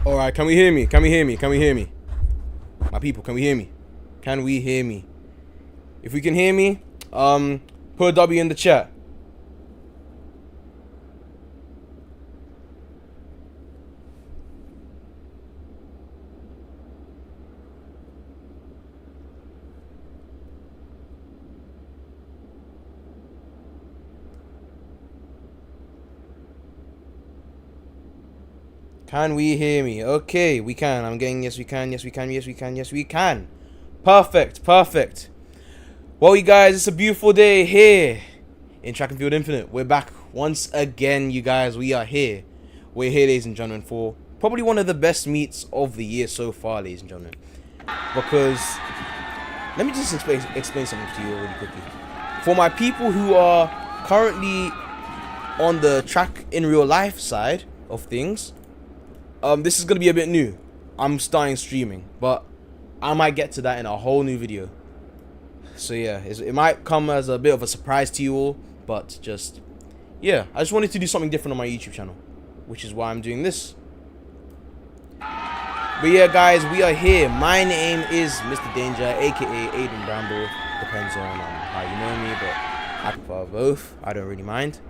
Alright, can we hear me? Can we hear me? Can we hear me? My people, can we hear me? Can we hear me? If we can hear me, put a W in the chat. Can we hear me? Okay, we can. I'm getting yes, we can, yes, we can, yes, we can, yes, we can. Perfect, perfect. Well, you guys, it's a beautiful day here in Track and Field Infinite. We're back once again, you guys. We are here. We're here, ladies and gentlemen, for probably one of the best meets of the year so far, ladies and gentlemen. Because, let me just explain something to you really quickly. For my people who are currently on the track in real life side of things, this is gonna be a bit new. I'm starting streaming, but I might get to that in a whole new video. So yeah, it might come as a bit of a surprise to you all, but just yeah, I just wanted to do something different on my YouTube channel, which is why I'm doing this. But yeah, guys, we are here. My name is Mr. Danger, aka Aiden Bramble. Depends on how you know me, but I prefer both. I don't really mind.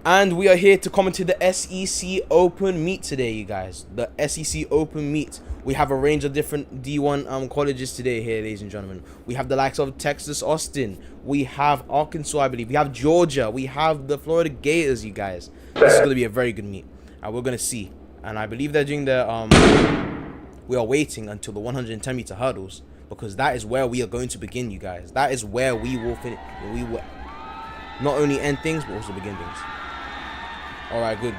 And we are here to comment to the SEC Open Meet today, you guys. The SEC Open Meet. We have a range of different D1 colleges today here, ladies and gentlemen. We have the likes of Texas Austin. We have Arkansas, I believe. We have Georgia. We have the Florida Gators, you guys. This is going to be a very good meet. And we're going to see. And I believe they're doing their... we are waiting until the 110-meter hurdles, because that is where we are going to begin, you guys. That is where we will finish. We will not only end things, but also begin things. Alright, good.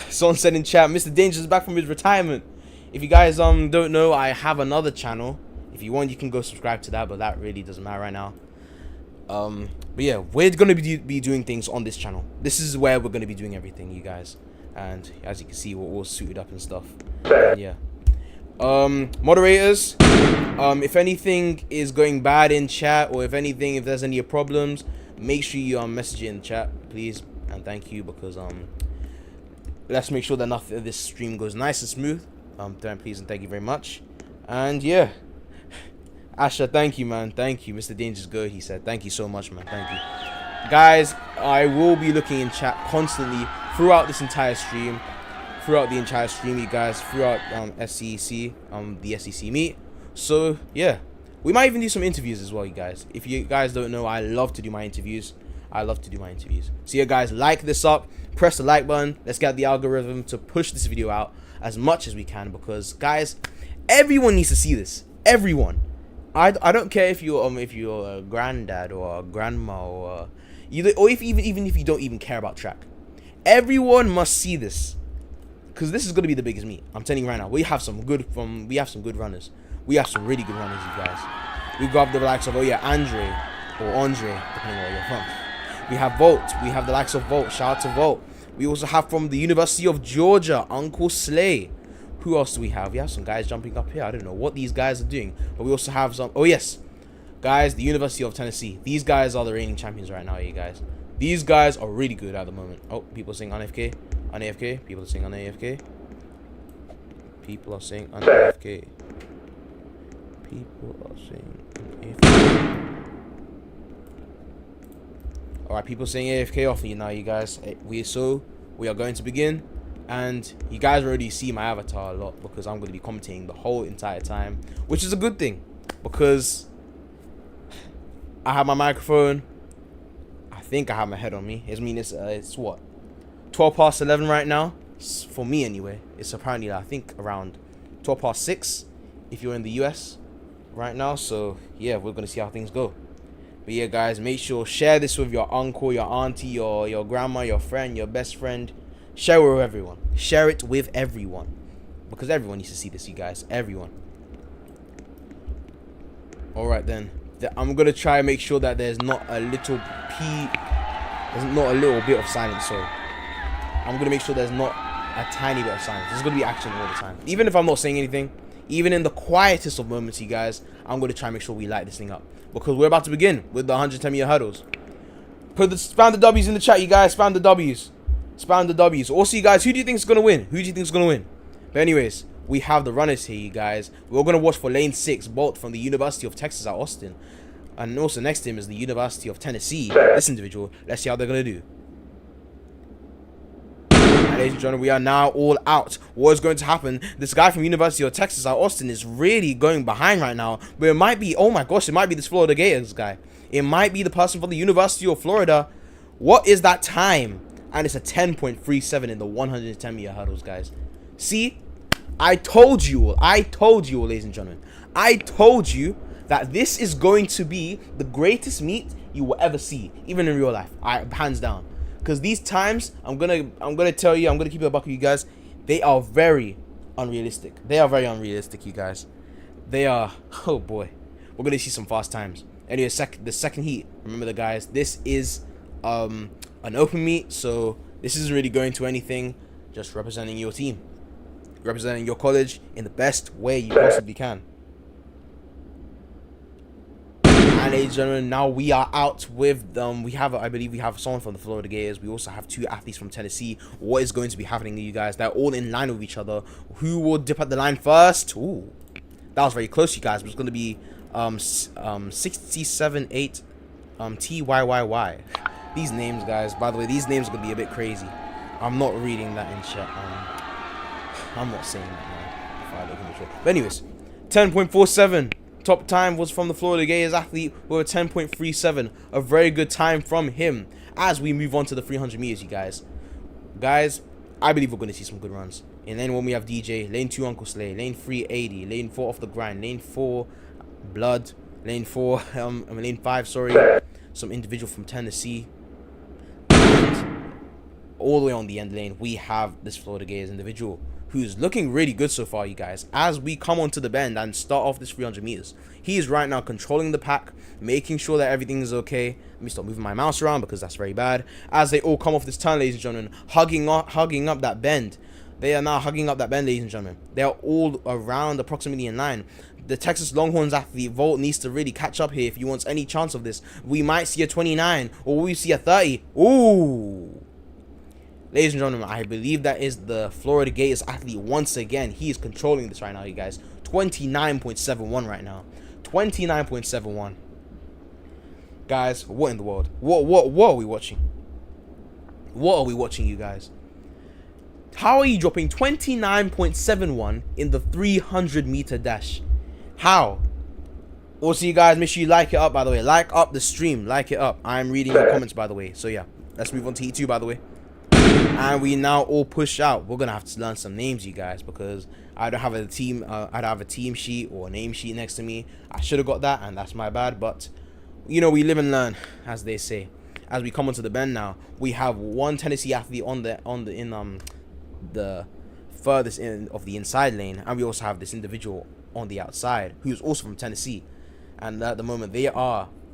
Someone said in chat, Mr. Danger is back from his retirement. If you guys don't know, I have another channel. If you want, you can go subscribe to that, but that really doesn't matter right now. But yeah, we're gonna be doing things on this channel. This is where we're gonna be doing everything, you guys. And as you can see, we're all suited up and stuff. And yeah. Moderators, if anything is going bad in chat, or if there's any problems, make sure you message it in the chat, please, and thank you, because let's make sure that nothing of this stream goes nice and smooth. Please and thank you very much. And yeah, Asha, thank you, man. Thank you. Mr. Danger's good, he said. Thank you so much, man. Thank you, guys. I will be looking in chat constantly throughout this entire stream, you guys, throughout SEC, the SEC meet. So yeah, we might even do some interviews as well, you guys. If you guys don't know, I love to do my interviews. So yeah, guys, like this up, press the like button. Let's get the algorithm to push this video out as much as we can, because guys, everyone needs to see this. Everyone. I don't care if you're a granddad or a grandma or even if you don't even care about track. Everyone must see this, because this is gonna be the biggest meet. I'm telling you right now. We have some good runners. We have some really good runners, you guys. We got the likes of Andre, depending on where you're from. We have Volt. We have the likes of Volt. Shout out to Volt. We also have from the University of Georgia, Uncle Slay. Who else do we have? We have some guys jumping up here. I don't know what these guys are doing, but we also have some. Oh yes, guys, the University of Tennessee. These guys are the reigning champions right now, you guys. These guys are really good at the moment. Oh, people saying AFK. People are saying AFK. People are saying AFK. Alright, people saying AFK off you now, you guys. We are going to begin, and you guys already see my avatar a lot, because I'm going to be commentating the whole entire time, which is a good thing. because I have my microphone. I think I have my head on me. It's what, 12 past 11 right now. For me anyway. It's apparently, I think, around 12 past 6 if you're in the US right now. So yeah, we're gonna see how things go. But yeah, guys, make sure share this with your uncle, your auntie, your grandma, your friend, your best friend. Share it with everyone. Share it with everyone, because everyone needs to see this, you guys. Everyone. All right then. I'm gonna try and make sure that there's not a little bit of silence. Sorry. I'm gonna make sure there's not a tiny bit of silence. There's gonna be action all the time. Even if I'm not saying anything, even in the quietest of moments, you guys, I'm gonna try and make sure we light this thing up, because we're about to begin with the 110-meter hurdles. Spam the W's in the chat, you guys. Spam the W's. Spam the W's. Also, you guys, who do you think is gonna win? Who do you think is gonna win? But anyways, we have the runners here, you guys. We're gonna watch for lane 6, Bolt from the University of Texas at Austin, and also next to him is the University of Tennessee. This individual. Let's see how they're gonna do. Ladies and gentlemen, we are now all out. What is going to happen? This guy from University of Texas at Austin is really going behind right now. But it might be, oh my gosh, it might be this Florida Gators guy. It might be the person from the University of Florida. What is that time? And it's a 10.37 in the 110-meter hurdles, guys. See? I told you all, ladies and gentlemen. I told you that this is going to be the greatest meet you will ever see, even in real life. Hands down. Because these times, I'm gonna tell you, I'm gonna keep it a buck with you guys. They are very unrealistic. They are very unrealistic, you guys. They are. Oh boy, we're gonna see some fast times. Anyway, the second heat. Remember, the guys. This is an open meet, so this isn't really going to anything. Just representing your team, representing your college in the best way you possibly can. And ladies and gentlemen, now we are out with them. I believe we have someone from the Florida Gators. We also have 2 athletes from Tennessee. What is going to be happening to you guys? They're all in line with each other. Who will dip at the line first? Ooh, that was very close, you guys. But it's going to be 67-8 TYYY. These names, guys. By the way, these names are going to be a bit crazy. I'm not reading that in chat. I'm not saying that, man. But anyways, 10.47. Top time was from the Florida Gators athlete with a 10.37. A very good time from him. As we move on to the 300 meters, you guys. Guys, I believe we're going to see some good runs. In lane 1, we have DJ. Lane 2, Uncle Slay. Lane 3, 80. Lane 4, Off the Grind. Lane 4, Blood. Lane 4, lane 5, sorry. Some individual from Tennessee. And all the way on the end lane, we have this Florida Gators individual, who's looking really good so far, you guys. As we come onto the bend and start off this 300 meters, he is right now controlling the pack, making sure that everything is okay. Let me stop moving my mouse around because that's very bad. As they all come off this turn, ladies and gentlemen, hugging up that bend. They are now hugging up that bend, ladies and gentlemen. They are all around approximately in line. The Texas Longhorns athlete, Volt, needs to really catch up here if he wants any chance of this. We might see a 29, or we see a 30. Ooh. Ladies and gentlemen, I believe that is the Florida Gators athlete once again. He is controlling this right now, you guys. 29.71 right now. 29.71. Guys, what in the world? What are we watching? What are we watching, you guys? How are you dropping 29.71 in the 300-meter dash? How? Also, you guys, make sure you like it up, by the way. Like up the stream. Like it up. I'm reading your comments, by the way. So, yeah. Let's move on to E2, by the way. And we now all push out. We're gonna have to learn some names, you guys, because I don't have a team. I don't have a team sheet or a name sheet next to me. I should have got that, and that's my bad. But you know, we live and learn, as they say. As we come onto the bend now, we have one Tennessee athlete in the furthest end of the inside lane, and we also have this individual on the outside who's also from Tennessee. And at the moment,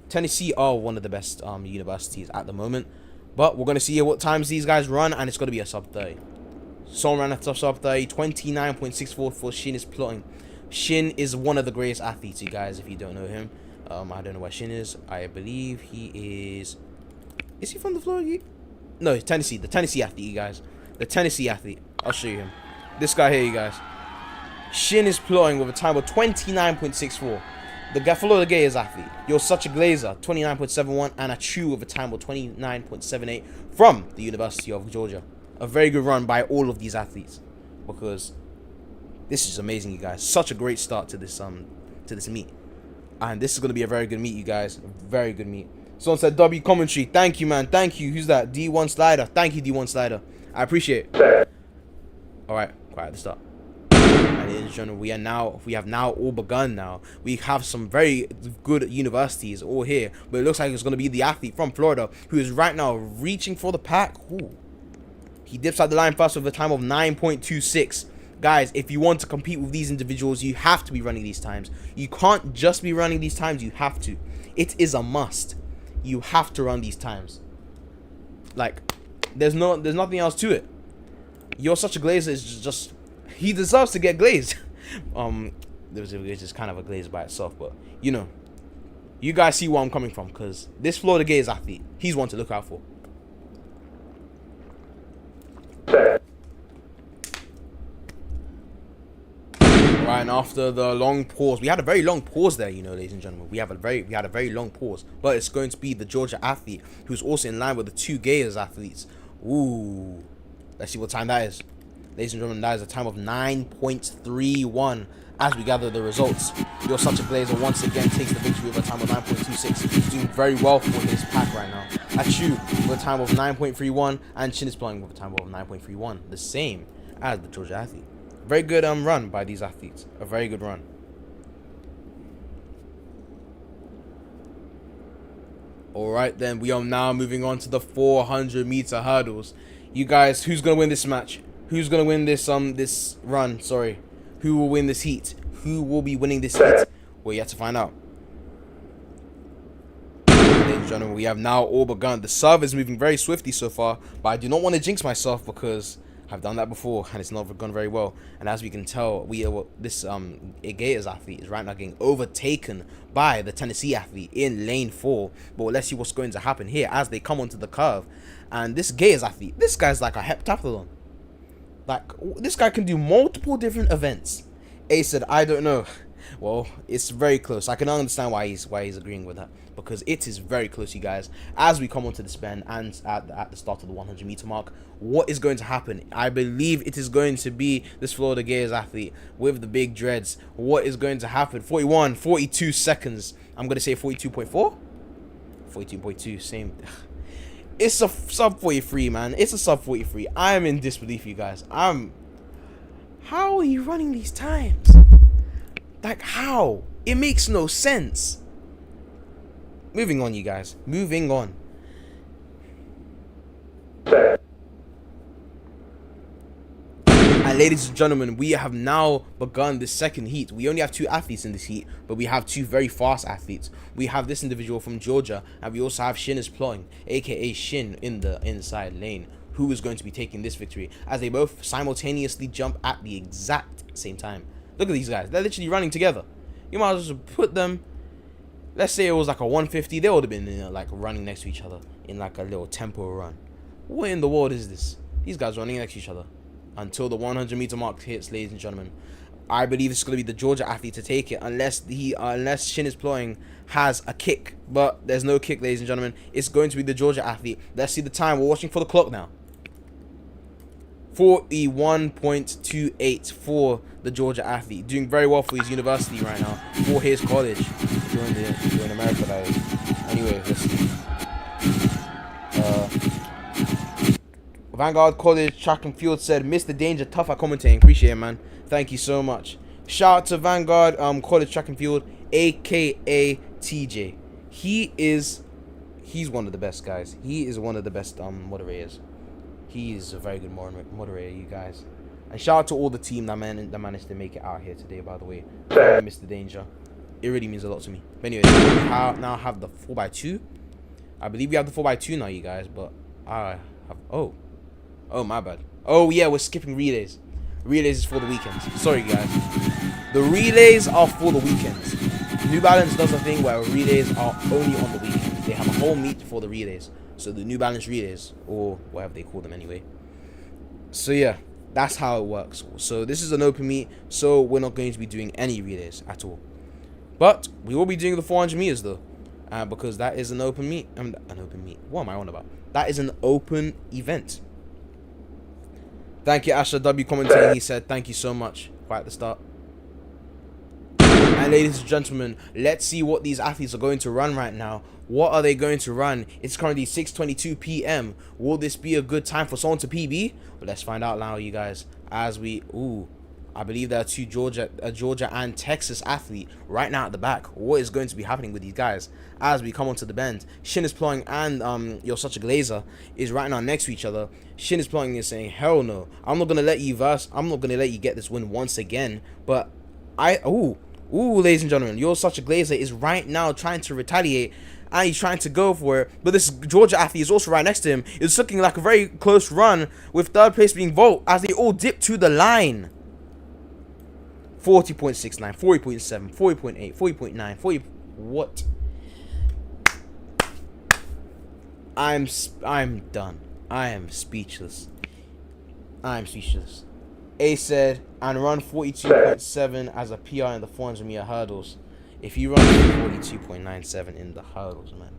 Tennessee are one of the best universities at the moment. But we're going to see what times these guys run, and it's going to be a sub 30. Someone ran a sub 30, 29.64 for Shin is plotting. Shin is one of the greatest athletes, you guys, if you don't know him. I don't know where Shin is. I believe he is... Is he from the Florida? No, he's Tennessee. The Tennessee athlete, you guys. The Tennessee athlete. I'll show you him. This guy here, you guys. Shin is plotting with a time of 29.64. The Florida Gators athlete. You're such a glazer. 29.71, and a Chew with a time of 29.78 from the University of Georgia. A very good run by all of these athletes, because this is amazing, you guys. Such a great start to this meet. And this is going to be a very good meet, you guys. Very good meet. Someone said W commentary. Thank you, man. Thank you. Who's that? D1 Slider. Thank you, D1 Slider. I appreciate it. Alright, quiet at the start. And ladies and gentlemen, we have now all begun now. We have some very good universities all here. But it looks like it's going to be the athlete from Florida who is right now reaching for the pack. Ooh. He dips out the line first with a time of 9.26. Guys, if you want to compete with these individuals, you have to be running these times. You can't just be running these times, you have to. It is a must. You have to run these times. Like, there's nothing else to it. You're such a glazer, it's just he deserves to get glazed. It's just kind of a glaze by itself, but you know, you guys see where I'm coming from, because this Florida Gators athlete, he's one to look out for. Right, and after the long pause, we had a very long pause there, you know, ladies and gentlemen. We had a very long pause, but it's going to be the Georgia athlete who's also in line with the two Gators athletes. Ooh, let's see what time that is, ladies and gentlemen. That is a time of 9.31. As we gather the results, You're Such a Glazer once again takes the victory with a time of 9.26. Doing very well for his pack right now. Achu with a time of 9.31, and Chin is playing with a time of 9.31, the same as the Georgia athlete. Very good run by these athletes. A very good run. Alright then, we are now moving on to the 400-meter hurdles. You guys, who's gonna win this match? Who's gonna win this this run? Sorry. Who will win this heat? Who will be winning this heat? Well, you have to find out. Ladies and gentlemen, we have now all begun. The serve is moving very swiftly so far, but I do not want to jinx myself because I've done that before and it's not gone very well. And as we can tell, this Gators athlete is right now getting overtaken by the Tennessee athlete in lane 4. But let's see what's going to happen here as they come onto the curve. And this Gators athlete, this guy's like a heptathlon. Like, this guy can do multiple different events. A said, I don't know. Well, it's very close. I can understand why he's agreeing with that, because it is very close, you guys. As we come onto the bend and at the start of the 100-meter mark, what is going to happen? I believe it is going to be this Florida Gators athlete with the big dreads. What is going to happen? 42 seconds. I'm going to say 42.4? 42.2, same. It's a sub 43, man. It's a sub 43. I am in disbelief, you guys. How are you running these times? Like, how? It makes no sense. Moving on, you guys. Moving on. And ladies and gentlemen, we have now begun the second heat. We only have 2 athletes in this heat, but we have 2 very fast athletes. We have this individual from Georgia, and we also have Shin is plowing, aka Shin, in the inside lane, who is going to be taking this victory, as they both simultaneously jump at the exact same time. Look at these guys. They're literally running together. You might as well put them, let's say it was like a 150, they would have been like running next to each other in like a little tempo run. What in the world is this? These guys running next to each other until the 100-meter mark hits, ladies and gentlemen. I believe it's going to be the Georgia athlete to take it, unless Shin is plowing has a kick. But there's no kick, ladies and gentlemen. It's going to be the Georgia athlete. Let's see the time. We're watching for the clock now. 41.28 for the Georgia athlete. Doing very well for his university right now, for his college. During America, that is. Anyway, let's see. Vanguard College Track and Field said, Mr. Danger, tough at commentating. Appreciate it, man. Thank you so much. Shout out to Vanguard College Track and Field, aka TJ. He's one of the best guys. He is one of the best moderators. He is a very good moderator, you guys. And shout out to all the team that managed to make it out here today, by the way. Mr. Danger. It really means a lot to me. But anyway, we now have the 4x2. I believe we have the 4x2 now, you guys. But I have... Oh, my bad. Oh, yeah, we're skipping relays. Relays is for the weekends. Sorry, guys. The relays are for the weekends. New Balance does a thing where relays are only on the weekends. They have a whole meet for the relays. So the New Balance relays, or whatever they call them anyway. So yeah, that's how it works. So this is an open meet, so we're not going to be doing any relays at all. But we will be doing the 400 meters though, because that is an open meet. An open meet. What am I on about? That is an open event. Thank you, Asher W commentating. He said, "Thank you so much." Right at the start. And And ladies and gentlemen, let's see what these athletes are going to run right now. What are they going to run? It's currently 6:22 p.m. Will this be a good time for someone to PB? Well, let's find out now, you guys. As we, I believe there are two Georgia and Texas athlete right now at the back. What is going to be happening with these guys as we come onto the bend? Shin is plowing and You're Such a Glazer is right now next to each other. Shin is plowing and saying, hell no, I'm not gonna let you get this win once again. But ladies and gentlemen, You're Such a Glazer is right now trying to retaliate. And he's trying to go for it, but this Georgia athlete is also right next to him. It's looking like a very close run, with third place being Volt as they all dip to the line. 40.69, 40.7, 40.8, 40.9, 40. What? I'm done. I am speechless. A said, and run 42.7 as a PR in the 400 meter hurdles. If you run 42.97 in the hurdles, man,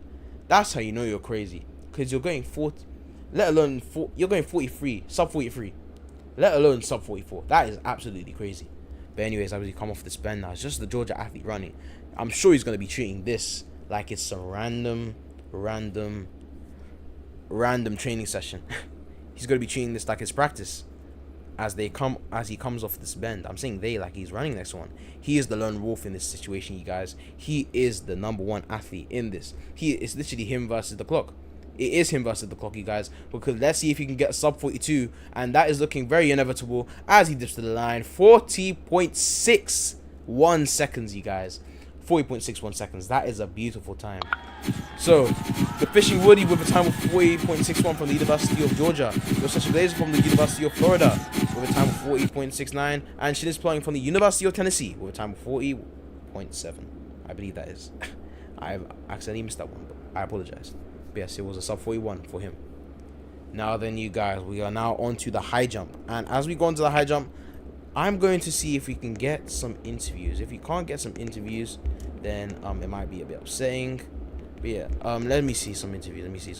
that's how you know you're crazy. Because you're going 40, you're going 43, sub 43, let alone sub 44. That is absolutely crazy. But anyways, as we come off this bend now, it's just the Georgia athlete running. I'm sure he's going to be treating this like it's some random training session. He's going to be treating this like it's practice. As he comes off this bend, I'm saying they, like he's running next one. He is the lone wolf in this situation, you guys. He is the #1 athlete in this. It's literally him versus the clock. It is him versus the clock, you guys. Because let's see if he can get a sub 42, and that is looking very inevitable as he dips to the line. 40.61 seconds, you guys. 40.61 seconds. That is a beautiful time. So, the Fishing Woody with a time of 40.61 from the University of Georgia. You're Such a Glazer from the University of Florida with a time of 40.69. And Shin is playing from the University of Tennessee with a time of 40.7. I believe that is. I've accidentally missed that one, but I apologize. But yes, it was a sub 41 for him. Now then, you guys, we are now on to the high jump. And as we go into the high jump, I'm going to see if we can get some interviews. If we can't get some interviews, then it might be a bit upsetting. But yeah, let me see some interviews. Let me see.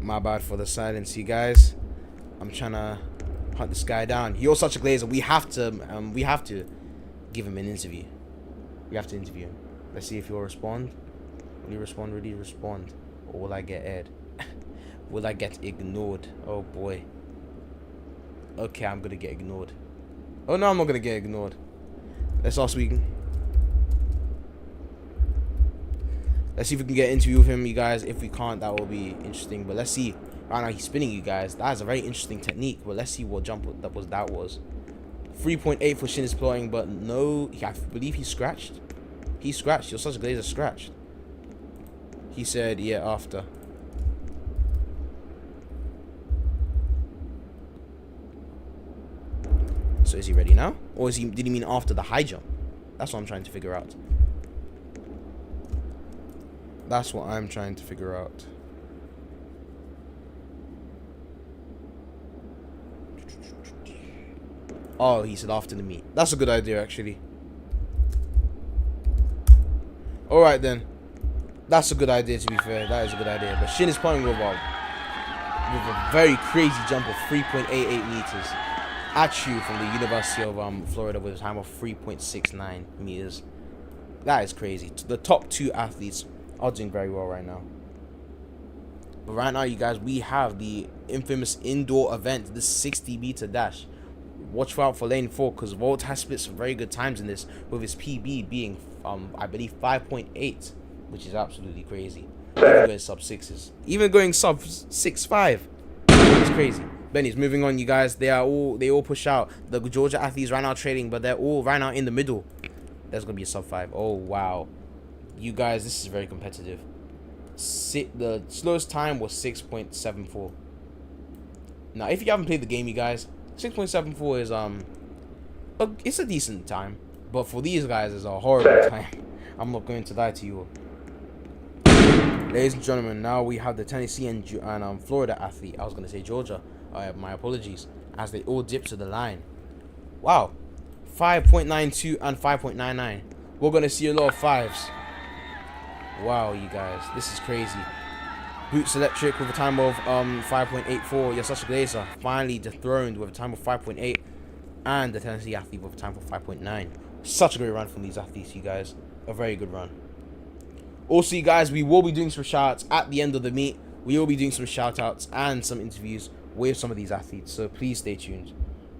My bad for the silence, you guys. I'm trying to hunt this guy down. You're Such a Glazer. We have to give him an interview. We have to interview him. Let's see if he'll respond. Will he respond? Really respond? Or will I get aired? Will I get ignored? Oh boy. Okay, I'm gonna get ignored. Oh no, I'm not gonna get ignored. Let's see if we can get an interview with him, you guys. If we can't, that will be interesting. But let's see. Right now he's spinning, you guys. That is a very interesting technique. But let's see what jump that was. 3.8 for Shin is plowing, but no, I believe he scratched. He scratched. You're Such a Glazer scratched. He said, yeah, after. So is he ready now? Or did he mean after the high jump? That's what I'm trying to figure out. Oh, he said after the meet. That's a good idea, actually. Alright then. That's a good idea, to be fair. That is a good idea. But Shin is playing with a very crazy jump of 3.88 meters. At you from the University of Florida with a time of 3.69 meters. That is crazy. The top two athletes are doing very well right now. But right now, you guys, we have the infamous indoor event, the 60-meter dash. Watch out for lane 4 because Volt has split some very good times in this, with his PB being, I believe, 5.8, which is absolutely crazy. Even going sub 6s, even going sub 6.5. It's crazy. Benny's moving on, you guys. They all push out. The Georgia athletes right now trading, but they're all right now in the middle. There's gonna be a sub 5. Oh wow, you guys, this is very competitive. The slowest time was 6.74. Now, if you haven't played the game, you guys, 6.74 is it's a decent time, but for these guys, it's a horrible time. I'm not going to lie to you. Ladies and gentlemen, now we have the Tennessee and Florida athlete. I was gonna say Georgia. My apologies. As they all dip to the line. Wow, 5.92 and 5.99. We're gonna see a lot of 5s. Wow, you guys, this is crazy. Boots Electric with a time of 5.84. You're such a glazer. Finally dethroned with a time of 5.8. And the Tennessee athlete with a time of 5.9. Such a great run from these athletes, you guys. A very good run. Also, you guys, we will be doing some shout-outs at the end of the meet. We will be doing some shout-outs and some interviews with some of these athletes. So please stay tuned.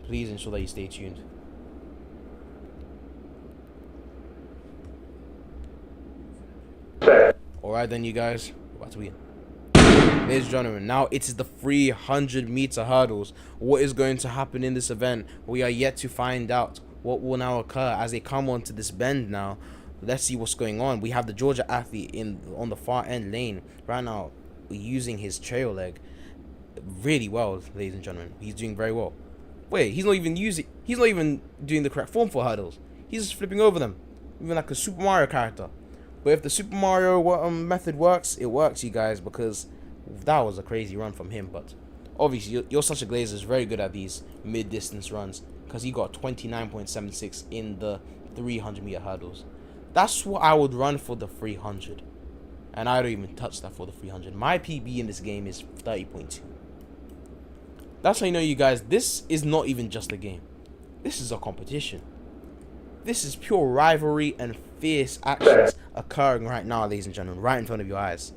Please ensure that you stay tuned. Alright then, you guys. We're about to begin. Ladies and gentlemen, now it is the 300-meter hurdles. What is going to happen in this event? We are yet to find out what will now occur as they come onto this bend now. Let's see what's going on. We have the Georgia athlete on the far end lane right now, using his trail leg really well, ladies and gentlemen. He's doing very well. Wait, he's not even doing the correct form for hurdles. He's just flipping over them, even like a Super Mario character. But if the Super Mario method works, it works, you guys, because that was a crazy run from him. But obviously, You're Such a Glazer is very good at these mid-distance runs, because he got 29.76 in the 300-meter hurdles. That's what I would run for the 300. And I don't even touch that for the 300. My PB in this game is 30.2. That's how you know, you guys, this is not even just a game. This is a competition. This is pure rivalry and fierce actions occurring right now, ladies and gentlemen, right in front of your eyes.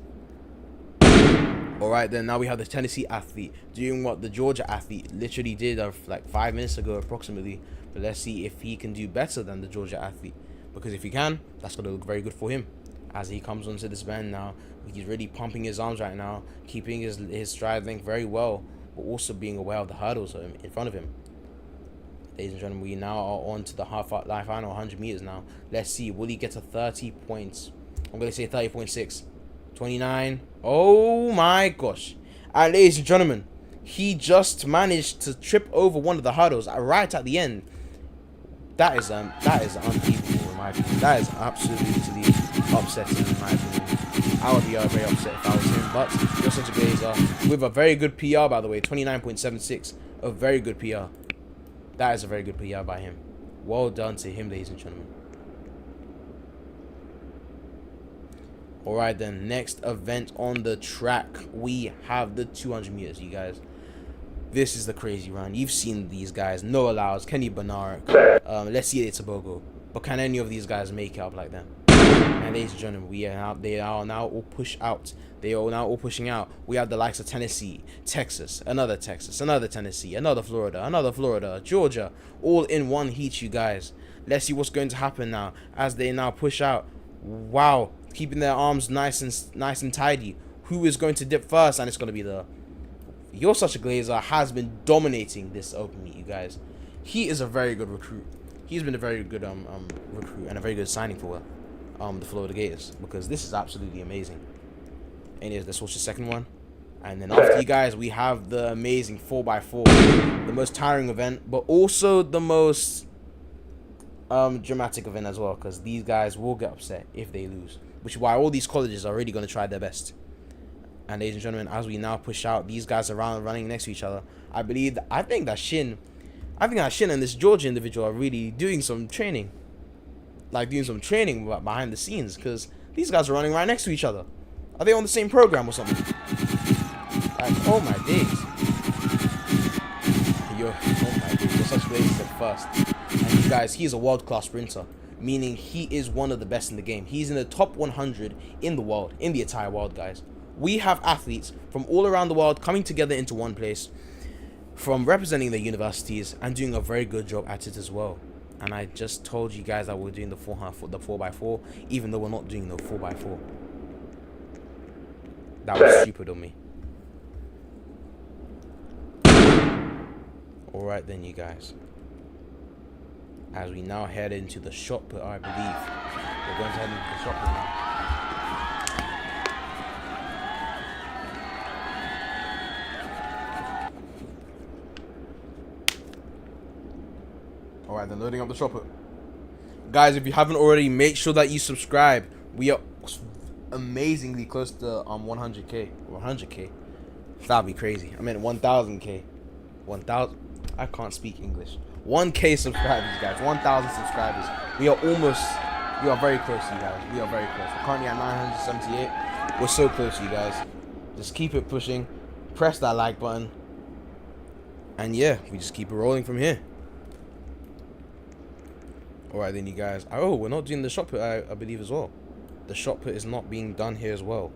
Alright then, now we have the Tennessee athlete doing what the Georgia athlete literally did like 5 minutes ago approximately. But let's see if he can do better than the Georgia athlete. Because if he can, that's going to look very good for him. As he comes onto this bend now, he's really pumping his arms right now, keeping his stride length very well, but also being aware of the hurdles in front of him. Ladies and gentlemen, we now are on to the final 100 meters now. Let's see, will he get to 30 points? I'm going to say 30.6. 29. Oh my gosh. And ladies and gentlemen, he just managed to trip over one of the hurdles right at the end. That is unbelievable in my opinion. That is absolutely upsetting in my opinion. I would be very upset if I was him, but You're Such a Glazer with a very good PR, by the way, 29.76, a very good PR. That is a very good PR by him. Well done to him, ladies and gentlemen. Alright then, next event on the track, we have the 200 meters, you guys. This is the crazy run. You've seen these guys. Noah Lyles, Kenny Bernard, let's see it's a Bogo. But can any of these guys make it up like that? And ladies and gentlemen, they are now all push out. They are now all pushing out. We have the likes of Tennessee, Texas, another Tennessee, another Florida, Georgia, all in one heat, you guys. Let's see what's going to happen now as they now push out. Wow, keeping their arms nice and tidy. Who is going to dip first? And it's going to be the You're Such a Glazer has been dominating this open meet, you guys. He is a very good recruit. He's been a very good recruit and a very good signing for the Florida Gators, because this is absolutely amazing. Anyways, let's watch the second one. And then after, you guys, we have the amazing 4x4, the most tiring event, but also the most dramatic event as well, because these guys will get upset if they lose, which is why all these colleges are really going to try their best. And ladies and gentlemen, as we now push out, these guys are running next to each other. I think that Shin and this Georgia individual are really doing some training. Like doing some training behind the scenes, because these guys are running right next to each other. Are they on the same program or something? Like, oh my days. You're such a glazer at first. And you guys, he's a world-class sprinter, meaning he is one of the best in the game. He's in the top 100 in the world, in the entire world, guys. We have athletes from all around the world coming together into one place, from representing their universities and doing a very good job at it as well. And I just told you guys that we're doing the 4x4, even though we're not doing the 4x4. That was stupid of me. Alright then, you guys. As we now head into the shot put, I believe. We're going to head into the shot put now. Alright, then loading up the shopper. Guys, if you haven't already, make sure that you subscribe. We are amazingly close to 100k. 100k. That'd be crazy. I meant 1000k. 1000. I can't speak English. 1k subscribers, guys. 1000 subscribers. We are very close, you guys. We are very close. We're currently at 978. We're so close, you guys. Just keep it pushing. Press that like button. And yeah, we just keep it rolling from here. Alright then, you guys. Oh, we're not doing the shot put, I believe, as well. The shot put is not being done here as well.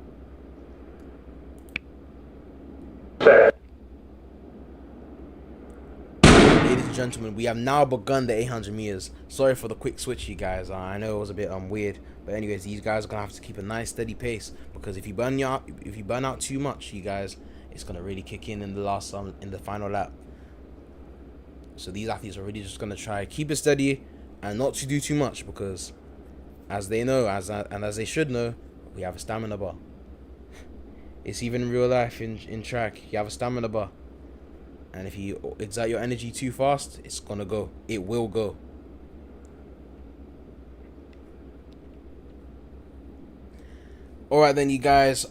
Ladies and gentlemen, we have now begun the 800 meters. Sorry for the quick switch, you guys. I know it was a bit weird, but anyways, these guys are gonna have to keep a nice steady pace, because if you burn out too much, you guys, it's gonna really kick in the final lap. So these athletes are really just gonna try keep it steady and not to do too much, because as they know, as they should know, we have a stamina bar. It's even in real life, in track, you have a stamina bar. And if you exert your energy too fast, it's gonna go. It will go. Alright then, you guys.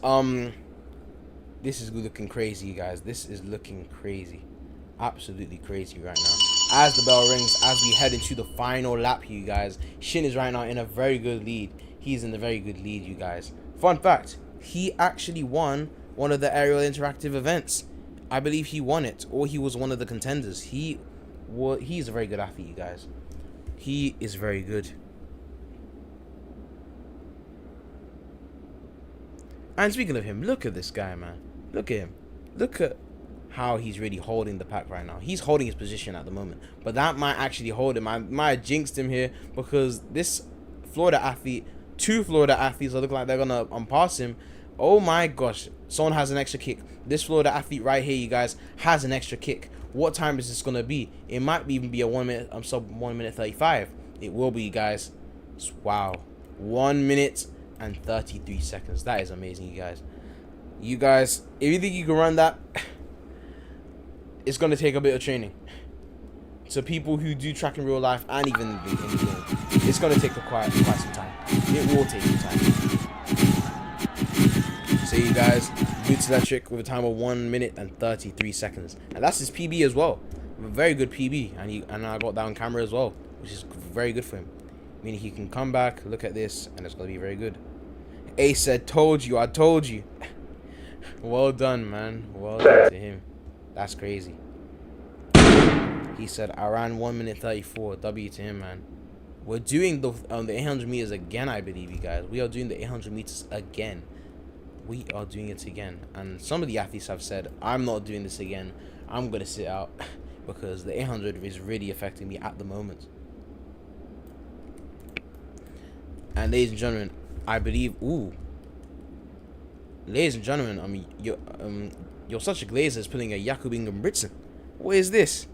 This is looking crazy, you guys. This is looking crazy. Absolutely crazy right now. As the bell rings, as we head into the final lap, you guys. Shin is right now in a very good lead. He's in a very good lead, you guys. Fun fact, he actually won one of the aerial interactive events. I believe he won it, or he was one of the contenders. He's a very good athlete, you guys. He is very good. And speaking of him, look at this guy, man. Look at him. Look at how he's really holding the pack right now. He's holding his position at the moment, but that might actually hold him. I might have jinxed him here, because this Florida athlete, two Florida athletes are looking like they're gonna pass him. Oh my gosh, someone has an extra kick. This Florida athlete right here, you guys, has an extra kick. What time is this gonna be? It might even be a 1 minute, sub 1 minute 35. It will be, you guys. Wow, 1 minute and 33 seconds. That is amazing, you guys. You guys, if you think you can run that, it's gonna take a bit of training. So people who do track in real life and even in the game, it's gonna take quite some time. It will take some time. So you guys, Boots Electric with a time of 1 minute and 33 seconds, and that's his PB as well. A very good PB, and I got that on camera as well, which is very good for him. Meaning he can come back, look at this, and it's gonna be very good. Ace said, "Told you, I told you." Well done, man. Well done to him. That's crazy. He said, "I ran 1 minute 34. W to him, man." We're doing the 800 meters again, I believe, you guys. We are doing the 800 meters again. We are doing it again. And some of the athletes have said, "I'm not doing this again. I'm going to sit out," because the 800 is really affecting me at the moment. And ladies and gentlemen, I believe, ladies and gentlemen, I mean, you're such a glazer is pulling a Jakob Ingebrigtsen. What is this?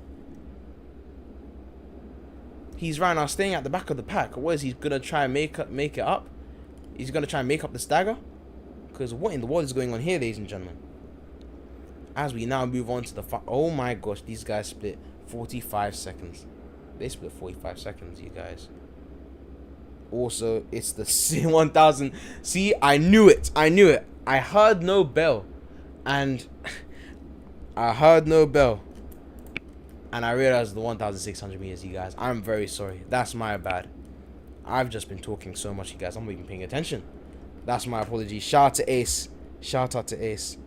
He's right now staying at the back of the pack. What is he gonna try and make it up? He's gonna try and make up the stagger? Because what in the world is going on here, ladies and gentlemen? As we now move on to the oh my gosh, these guys split 45 seconds. They split 45 seconds, you guys. Also, it's the 1000. See, I knew it. I knew it. I heard no bell, and I heard no bell, and I realized the 1600 meters, you guys. I'm very sorry. That's my bad. I've just been talking so much, you guys. I'm not even paying attention. That's my apology. Shout out to Ace. Shout out to Ace.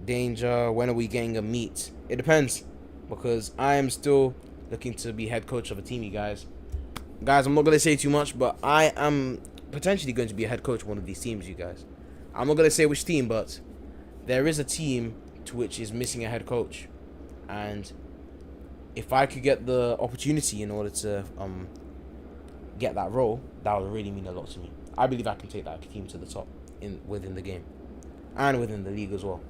Danger. When are we getting a meet? It depends, because I am still looking to be head coach of a team, you guys. Guys, I'm not going to say too much, but I am potentially going to be a head coach of one of these teams, you guys. I'm not going to say which team, but there is a team to which is missing a head coach. And if I could get the opportunity in order to get that role, that would really mean a lot to me. I believe I can take that team to the top within the game and within the league as well.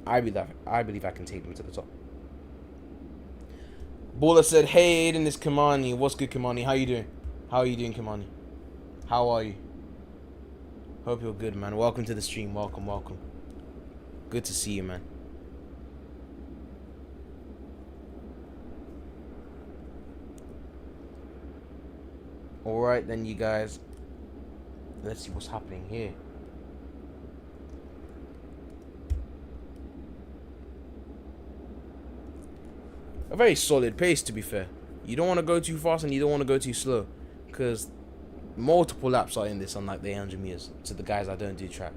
I believe I can take them to the top. Baller said, "Hey, Aiden, it's Kimani. What's good, Kimani? How you doing? How are you doing, Kimani? How are you? Hope you're good, man. Welcome to the stream. Welcome, welcome. Good to see you, man." Alright then, you guys. Let's see what's happening here. A very solid pace, to be fair. You don't want to go too fast and you don't want to go too slow, because multiple laps are in this, unlike the 800 meters, to the guys that don't do track.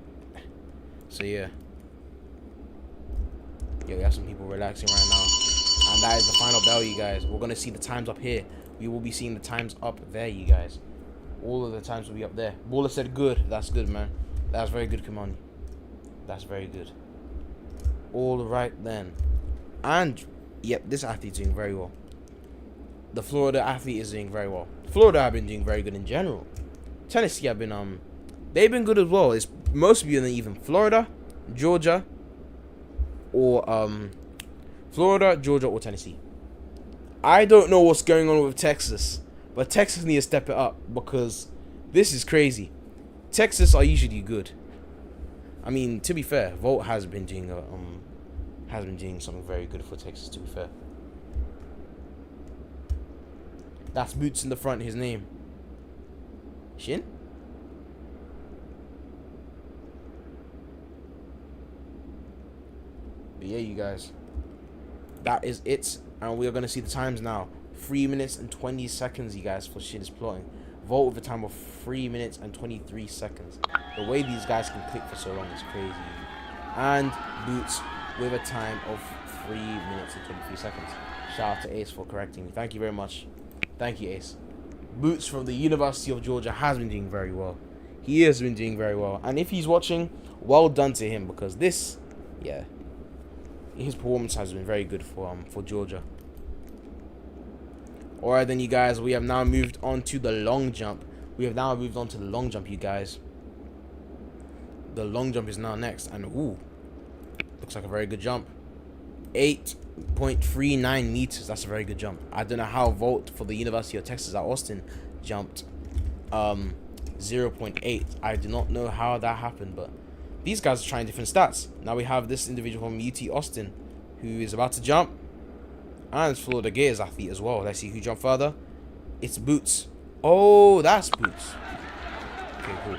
So yeah. Yeah, we have some people relaxing right now. And that is the final bell, you guys. We're going to see the times up here. We will be seeing the times up there, you guys. All of the times will be up there. Baller said good. That's good, man. That's very good, Kimani. That's very good. All right, then. And, yep, this athlete's doing very well. The Florida athlete is doing very well. Florida have been doing very good in general. Tennessee have been, they've been good as well. It's mostly been even Florida, Georgia, or, Florida, Georgia, or Tennessee. I don't know what's going on with Texas, but Texas need to step it up because this is crazy. Texas are usually good. I mean, to be fair, Volt has been doing something very good for Texas. To be fair, that's Boots in the front. His name, Shin. But yeah, you guys, that is it, and we are gonna see the times now. 3 minutes and 20 seconds, you guys, for Shin is plotting. Volt with a time of 3 minutes and 23 seconds. The way these guys can click for so long is crazy. And Boots with a time of 3 minutes and 23 seconds. Shout out to Ace for correcting me. Thank you very much. Thank you, Ace. Boots from the University of Georgia has been doing very well. He has been doing very well. And if he's watching, well done to him, because this, yeah, his performance has been very good for Georgia. Alright then, you guys, we have now moved on to the long jump. You guys. The long jump is now next, and ooh, looks like a very good jump. 8.39 meters. That's a very good jump. I don't know how Volt for the University of Texas at Austin jumped 0.8. I do not know how that happened, but these guys are trying different stats. Now we have this individual from UT Austin who is about to jump. And it's Florida Gators athlete as well. Let's see who jumped further. It's Boots. Oh, that's Boots. Okay, cool.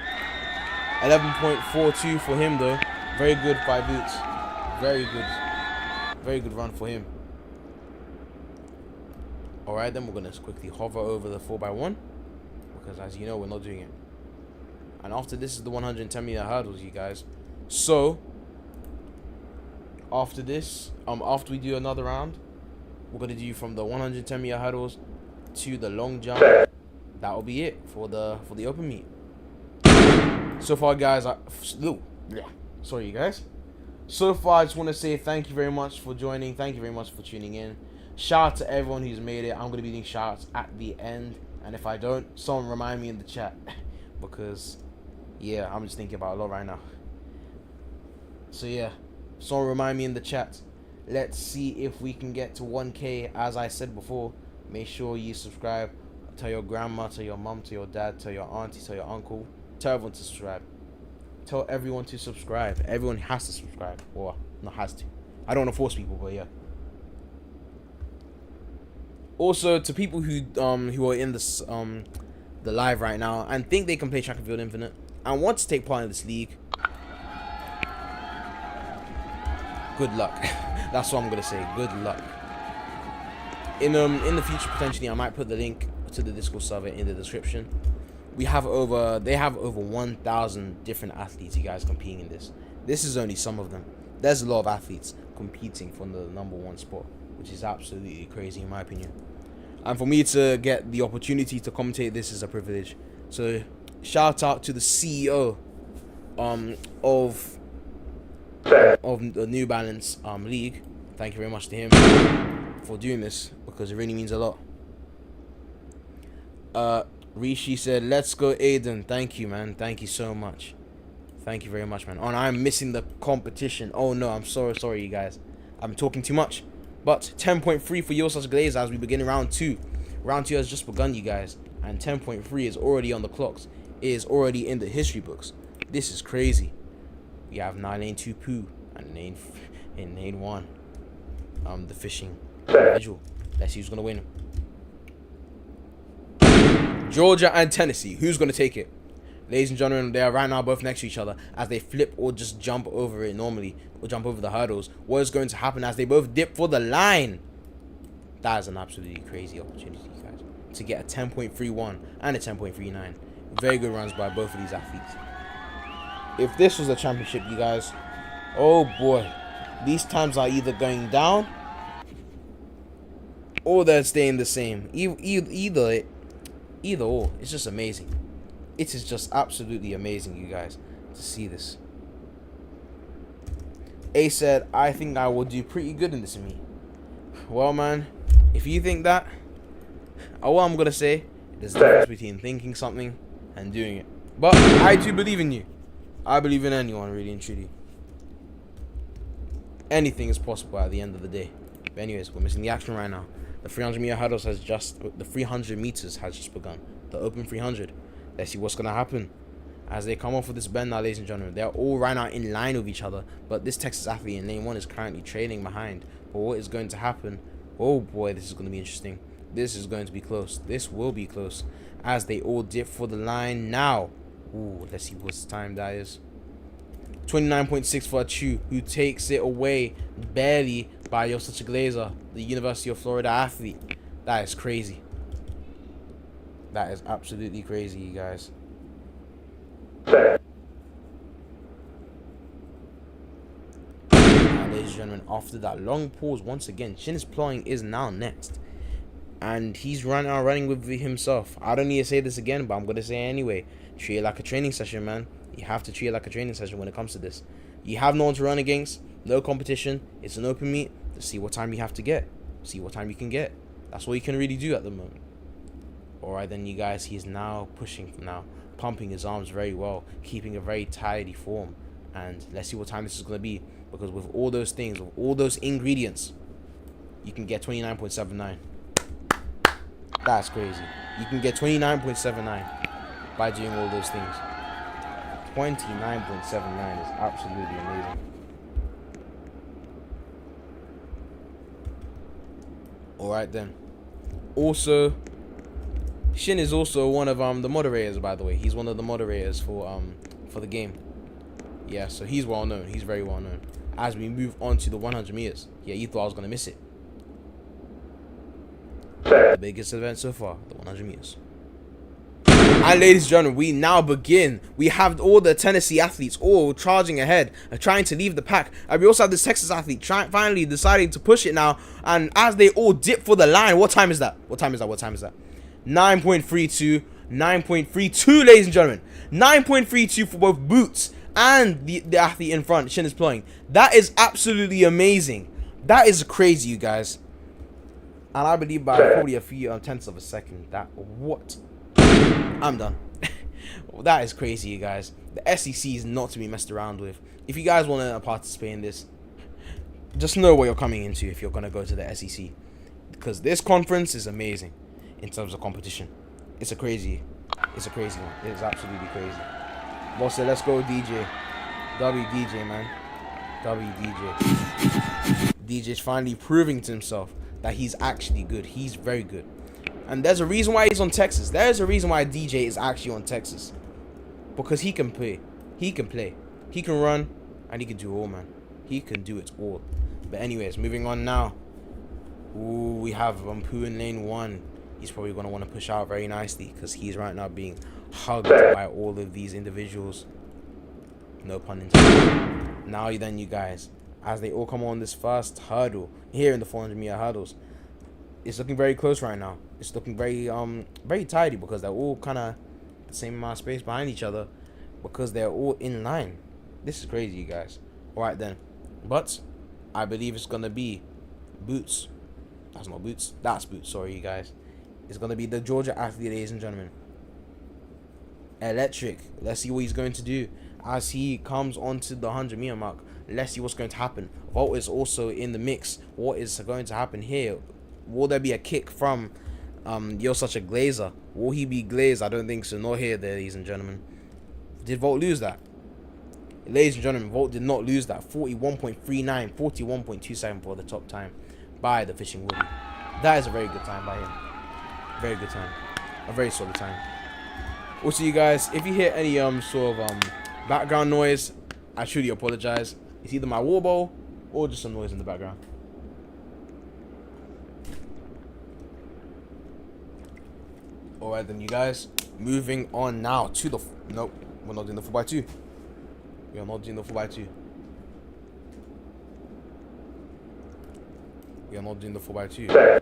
11.42 for him, though. Very good by Boots. Very good. Very good run for him. Alright, then we're going to quickly hover over the 4x1. Because, as you know, we're not doing it. And after this is the 110-meter hurdles, you guys. So, after this, after we do another round, we're going to do from the 110-meter hurdles to the long jump. That will be it for the open meet. So far, guys, sorry, you guys. So far, I just want to say thank you very much for joining. Thank you very much for tuning in. Shout out to everyone who's made it. I'm going to be doing shout outs at the end. And if I don't, someone remind me in the chat. Because, yeah, I'm just thinking about a lot right now. So, yeah, someone remind me in the chat. Let's see if we can get to 1K. As I said before, make sure you subscribe. Tell your grandma, tell your mom, tell your dad, tell your auntie, tell your uncle. Tell everyone to subscribe. Tell everyone to subscribe. Everyone has to subscribe. Or, not has to. I don't want to force people, but yeah. Also, to people who are in this the live right now and think they can play Track and Field Infinite and want to take part in this league, good luck. That's what I'm gonna say. Good luck. In the future, potentially, I might put the link to the Discord server in the description. They have over 1,000 different athletes, you guys, competing in this. This is only some of them. There's a lot of athletes competing for the #1 spot, which is absolutely crazy in my opinion. And for me to get the opportunity to commentate this is a privilege. So shout out to the CEO of the New Balance league. Thank you very much to him for doing this, because it really means a lot. Rishi said, let's go Aiden. Thank you, man. Thank you so much. Thank you very much, man. Oh, and I'm missing the competition. Oh no, I'm so sorry, you guys. I'm talking too much. But 10.3 for Yosas Glaze as we begin round 2. Round 2 has just begun, you guys. And 10.3 is already on the clocks. It is already in the history books. This is crazy. We have 982 Poo and Lane 1. The fishing individual. Let's see who's gonna win. Georgia and Tennessee. Who's gonna take it? Ladies and gentlemen, they are right now both next to each other as they flip or just jump over it normally, or jump over the hurdles. What is going to happen as they both dip for the line? That is an absolutely crazy opportunity, guys, to get a 10.31 and a 10.39. Very good runs by both of these athletes. If this was a championship, you guys, oh boy, These times are either going down or they're staying the same. Either or. It's just amazing. It is just absolutely amazing, you guys, to see this. A said, I think I will do pretty good in this meet. Well, man, if you think that, all I'm going to say, there's a difference between thinking something and doing it. But I do believe in you. I believe in anyone, really and truly. Anything is possible at the end of the day. But anyways, we're missing the action right now. The 300-meter hurdles has just, the 300 meters has just begun. The open 300. Let's see what's going to happen as they come off with this bend now, ladies and gentlemen. They're all right now in line with each other, but this Texas athlete in lane 1 is currently trailing behind. But what is going to happen? Oh boy, this is going to be interesting. This is going to be close. This will be close as they all dip for the line now. Ooh, let's see what time that is. 29.6 for Chu, who takes it away barely by Yosuch Glazer, the University of Florida athlete. That is crazy. That is absolutely crazy, you guys. Now, ladies and gentlemen, after that long pause, once again, Shin is Plowing is now next. And he's running with himself. I don't need to say this again, but I'm going to say it anyway. Treat it like a training session, man. You have to treat it like a training session when it comes to this. You have no one to run against, no competition. It's an open meet to see what time you have to get. See what time you can get. That's all you can really do at the moment. Alright then, you guys, he's now pushing now. Pumping his arms very well, keeping a very tidy form. And let's see what time this is going to be. Because with all those things, with all those ingredients, you can get 29.79. That's crazy. You can get 29.79 by doing all those things. 29.79 is absolutely amazing. Alright then. Also, Shin is also one of the moderators, by the way. He's one of the moderators for the game. Yeah, so he's well known. He's very well known. As we move on to the 100 meters. Yeah, you thought I was gonna miss it. The biggest event so far, the 100 meters. And ladies and gentlemen, we now begin. We have all the Tennessee athletes all charging ahead and trying to leave the pack. And we also have this Texas athlete finally deciding to push it now. And as they all dip for the line, what time is that? What time is that? What time is that? 9.32. 9.32, ladies and gentlemen. 9.32 for both Boots and the athlete in front, Shin is Plowing. That is absolutely amazing. That is crazy, you guys. And I believe by probably a few tenths of a second. What? I'm done. That is crazy, you guys. The SEC is not to be messed around with. If you guys want to participate in this, just know what you're coming into if you're going to go to the SEC. Because this conference is amazing in terms of competition. It's a crazy one. It is absolutely crazy. Boss said, let's go DJ. WDJ, man. WDJ. DJ's finally proving to himself that he's actually good. He's very good. And there's a reason why he's on Texas. There's a reason why DJ is actually on Texas. Because he can play. He can play. He can run. And he can do all, man. He can do it all. But anyways, moving on now. Ooh, we have Pooh in lane 1. He's probably going to want to push out very nicely. Because he's right now being hugged by all of these individuals. No pun intended. Now then, you guys. As they all come on this first hurdle. Here in the 400-meter hurdles. It's looking very close right now. It's looking very very tidy because they're all kind of the same amount of space behind each other because they're all in line. This is crazy, you guys. All right then, but I believe it's gonna be Boots. That's not Boots. That's Boots. Sorry, you guys. It's gonna be the Georgia athlete, ladies and gentlemen. Electric. Let's see what he's going to do as he comes onto the 100-meter mark. Let's see what's going to happen. Volt is also in the mix. What is going to happen here? Will there be a kick from Yosuch Glazer? Will he be glazed? I don't think so. Not here, ladies and gentlemen. Did Volt lose that? Ladies and gentlemen, Volt did not lose that. 41.39, 41.27 for the top time by the Fishing Woody. That is a very good time by him. Very good time. A very solid time. Also, you guys, if you hear any sort of background noise, I truly apologize. It's either my water bowl or just some noise in the background. Alright then, you guys, moving on now to the nope, we're not doing the 4x2. We are not doing the 4x2. We are not doing the 4x2.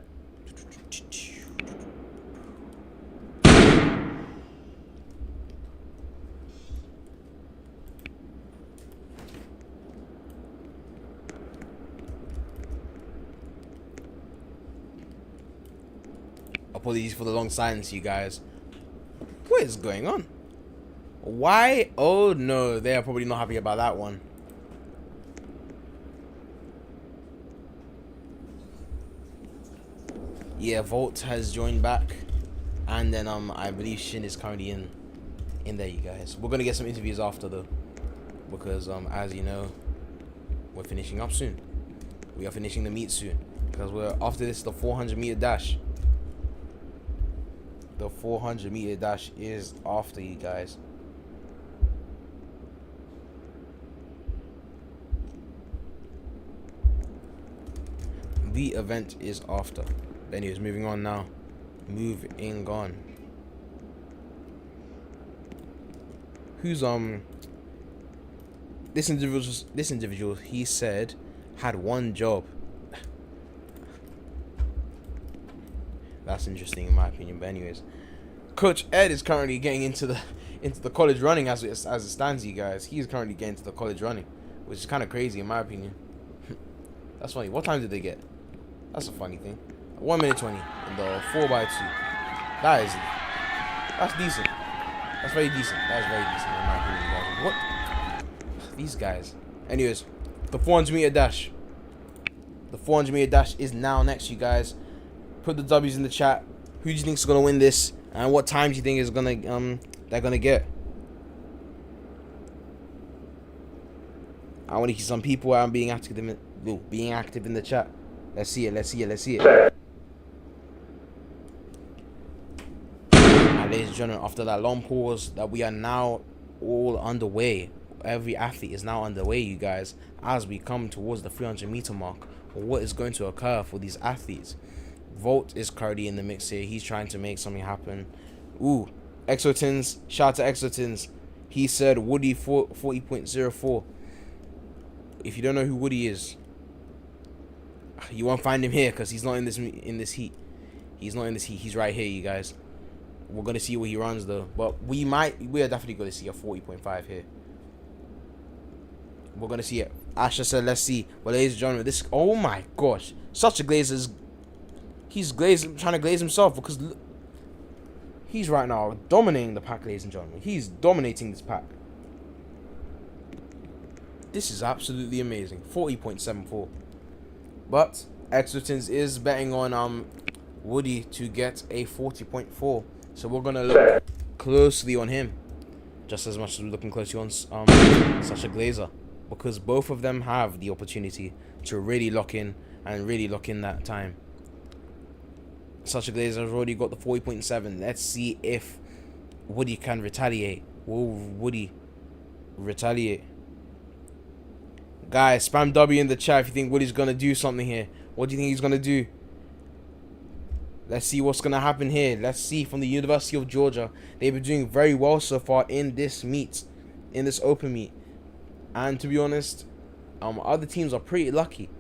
Apologies for the long silence, you guys. What is going on? Why? Oh no, they are probably not happy about that one. Yeah, Volt has joined back, and then I believe Shin is currently in there, you guys. We're gonna get some interviews after though, because as you know, we're finishing up soon. We are finishing the meet soon, because we're after this the 400-meter dash. The 400-meter dash is after, you guys. The event is after. Anyways, moving on now. Moving on. Who's this individual, he said, had one job. That's interesting in my opinion. But anyways, Coach Ed is currently getting into the college running as it stands, you guys. He's currently getting into the college running, which is kind of crazy in my opinion. That's funny. What time did they get? That's a funny thing. 1 minute 20 in the 4x2. That's decent. That's very decent. That's very decent in my opinion, guys. What? These guys. Anyways, the 400-meter dash. The 400-meter dash is now next, you guys. Put the W's in the chat. Who do you think is gonna win this, and what time do you think is gonna they're gonna get? I want to hear some people out being active in the chat. Let's see it. Let's see it. Let's see it. And ladies and gentlemen, after that long pause, that we are now all underway. Every athlete is now underway, you guys, as we come towards the 300-meter mark. What is going to occur for these athletes? Volt is currently in the mix here. He's trying to make something happen. Ooh, Exotins. Shout out to Exotins. He said Woody 40.04. If you don't know who Woody is, you won't find him here because he's not in this heat. He's not in this heat. He's right here, you guys. We're gonna see what he runs though, but we are definitely gonna see a 40.5 here. We're gonna see it. Asha said, "Let's see." Well, ladies and gentlemen, this. Oh my gosh, such a glazer. He's trying to glaze himself because he's right now dominating the pack, ladies and gentlemen. He's dominating this pack. This is absolutely amazing. 40.74. But Exotins is betting on Woody to get a 40.4. So we're gonna look closely on him, just as much as we're looking closely on such a glazer, because both of them have the opportunity to really lock in that time. Such a glazer has already got the 40.7. Let's see if Woody can retaliate. Will Woody retaliate? Guys, spam W in the chat if you think Woody's gonna do something here. What do you think he's gonna do? Let's see what's gonna happen here. Let's see. From the University of Georgia, they've been doing very well so far in this meet, in this open meet. And to be honest, other teams are pretty lucky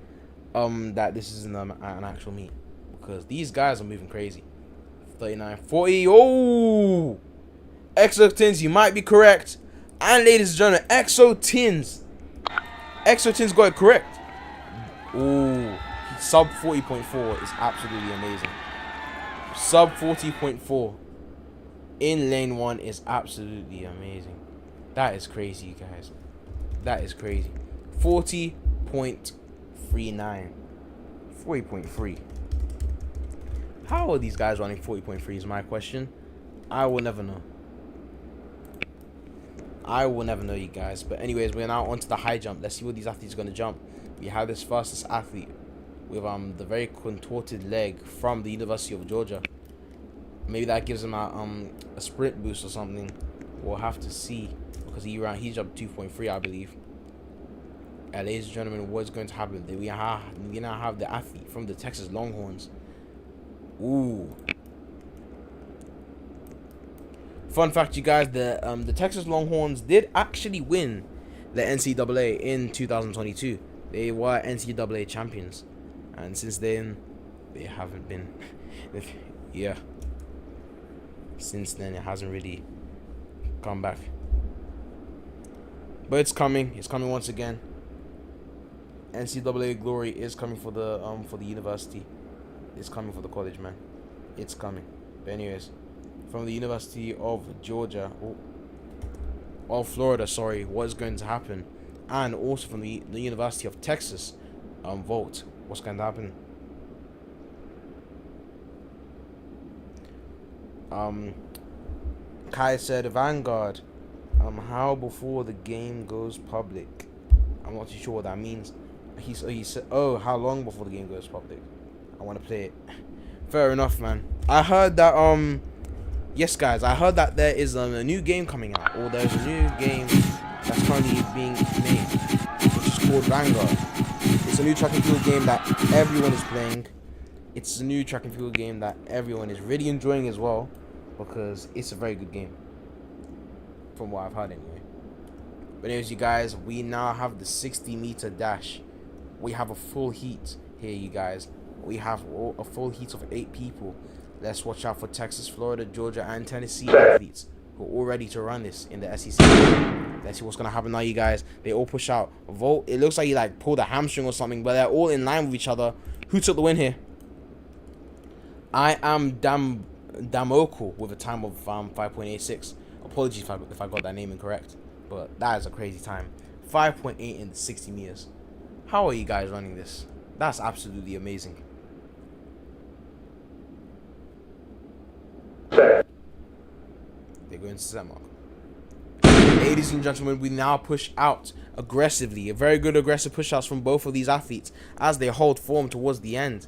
that this isn't an actual meet, because these guys are moving crazy. 39.40. Oh, Exotins, you might be correct. And ladies and gentlemen, Exotins got it correct. Ooh, sub 40.4 is absolutely amazing. Sub 40.4 in lane 1 is absolutely amazing. That is crazy, you guys. That is crazy. 40.39. 40.3. How are these guys running 40.3 is my question. I will never know. I will never know, you guys. But anyways, we're now onto the high jump. Let's see what these athletes are going to jump. We have this fastest athlete with the very contorted leg from the University of Georgia. Maybe that gives him a sprint boost or something. We'll have to see, because he jumped 2.3, I believe. Ladies and gentlemen, what's going to happen? We now have the athlete from the Texas Longhorns. Ooh. Fun fact, you guys, the Texas Longhorns did actually win the NCAA in 2022. They were NCAA champions. and since then they haven't been. Yeah, since then it hasn't really come back. But it's coming. It's coming once again. NCAA glory is coming for the university. It's coming for the college, man. It's coming. But anyways, from the University of Georgia, of Florida, sorry, what is going to happen? And also from the University of Texas, vote. What's going to happen? Kai said, Vanguard, how before the game goes public? I'm not too sure what that means. He said, oh, how long before the game goes public? I want to play it. Fair enough, man. I heard that, yes, guys, I heard that there is a new game coming out, or there's a new game that's currently being made, which is called Vanguard. It's a new track and field game that everyone is playing. It's a new track and field game that everyone is really enjoying as well, because it's a very good game, from what I've heard anyway. But anyways, you guys, we now have the 60-meter dash. We have a full heat here, you guys. We have a full heat of 8 people. Let's watch out for Texas, Florida, Georgia, and Tennessee athletes who are all ready to run this in the SEC. Let's see what's gonna happen now, you guys. They all push out. Volt, it looks like he like pulled a hamstring or something, but they're all in line with each other. Who took the win here? I am Damoko with a time of 5.86. Apologies if I got that name incorrect, but that is a crazy time. 5.8 in 60 meters. How are you guys running this? That's absolutely amazing. They're going to set mark. Ladies and gentlemen, we now push out aggressively. A very good aggressive push outs from both of these athletes as they hold form towards the end.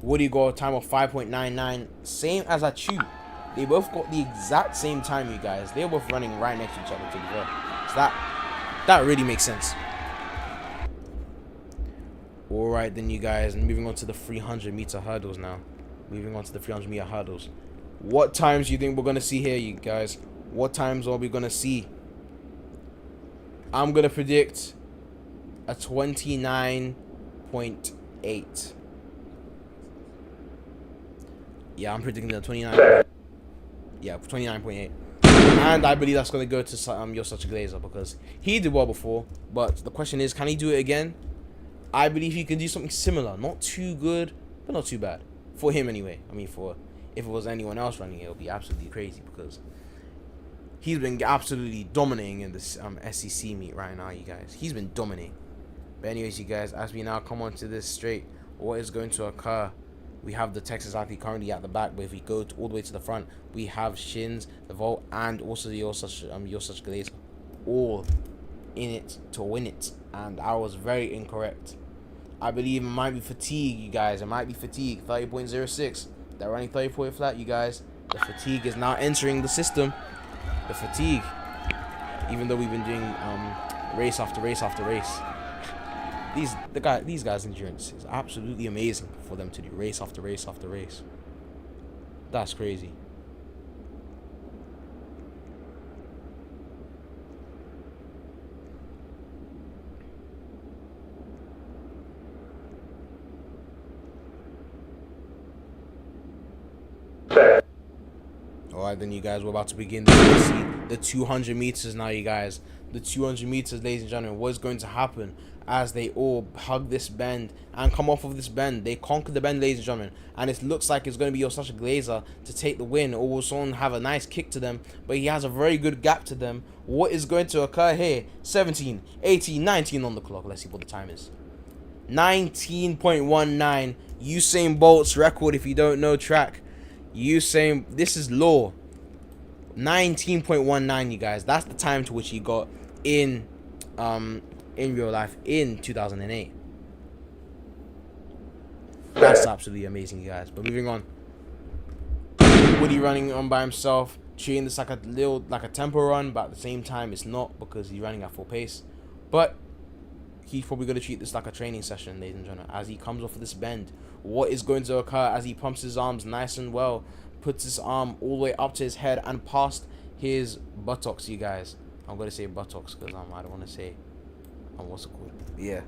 Woody got a time of 5.99, same as Achu. They both got the exact same time, you guys. They're both running right next to each other, to be fair. So that really makes sense. Alright then, you guys, moving on to the 300-meter hurdles now. Moving on to the 300-meter hurdles. What times do you think we're going to see here, you guys? What times are we going to see? I'm going to predict a 29.8. Yeah, I'm predicting a 29. Yeah, 29.8. And I believe that's going to go to You're Such a Glazer, because he did well before. But the question is, can he do it again? I believe he can do something similar. Not too good, but not too bad. For him anyway. I mean, if it was anyone else running it, would be absolutely crazy, because he's been absolutely dominating in this SEC meet right now, you guys. He's been dominating. But anyways, you guys, as we now come on to this straight, what is going to occur? We have the Texas athlete currently at the back, but if we go all the way to the front, we have Shins, the Volt, and also the You're Such Glazer, all in it to win it. And I was very incorrect. I believe it might be fatigue, you guys. It might be fatigue. 30.06. They're running 30 flat, you guys. The fatigue is now entering the system. The fatigue. Even though we've been doing race after race after race. These guys' endurance is absolutely amazing for them to do race after race after race. That's crazy. Alright then, you guys, we're about to begin the 200 meters now, you guys. The 200 meters, ladies and gentlemen. What is going to happen as they all hug this bend and come off of this bend? They conquer the bend, ladies and gentlemen, and it looks like it's going to be You're Such a Glazer to take the win, or will someone have a nice kick to them, but he has a very good gap to them. What is going to occur here? 17, 18, 19 on the clock. Let's see what the time is. 19.19. Usain Bolt's record, if you don't know track. Usain, this is law. 19.19, you guys. That's the time to which he got in real life in 2008. That's absolutely amazing, you guys. But moving on. Woody running on by himself, treating this like a tempo run, but at the same time it's not, because he's running at full pace. But he's probably going to treat this like a training session, ladies and gentlemen, as he comes off of this bend. What is going to occur as he pumps his arms nice and well, puts his arm all the way up to his head and past his buttocks, you guys. I'm going to say buttocks because I don't want to say what's it called? Yeah.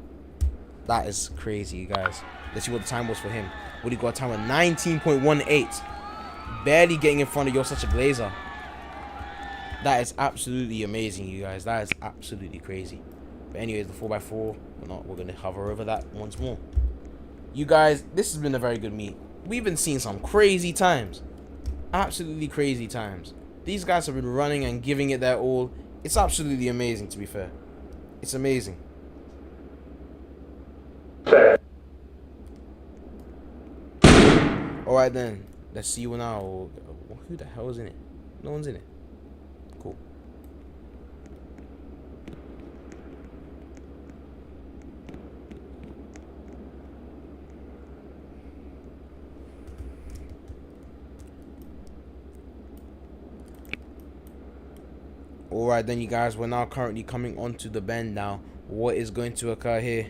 That is crazy, you guys. Let's see what the time was for him. Would he got a time of 19.18? Barely getting in front of you're such a glazer. That is absolutely amazing, you guys. That is absolutely crazy. But anyways, the 4x4, we're gonna hover over that once more. You guys, this has been a very good meet. We've been seeing some crazy times. Absolutely crazy times. These guys have been running and giving it their all. It's absolutely amazing, to be fair. It's amazing. Alright then, let's see you now. Who the hell is in it? No one's in it. Cool. Alright then, you guys, we're now currently coming onto the bend now. What is going to occur here?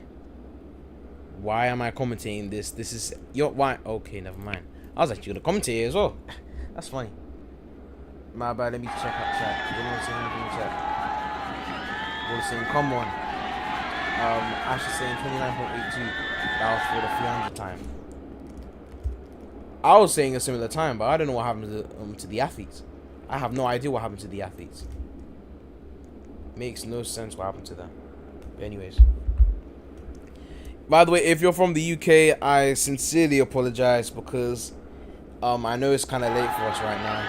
Why am I commentating this? This is your why? Okay, never mind. I was actually gonna commentate as well. That's funny. My bad. Let me check out chat. You know what I'm saying? Let me check. We're saying, come on. Actually saying 29.82. That was for the 300 time. I was saying a similar time, but I don't know what happened to the athletes. I have no idea what happened to the athletes. Makes no sense what happened to them. But anyways. By the way, if you're from the UK, I sincerely apologize because I know it's kind of late for us right now.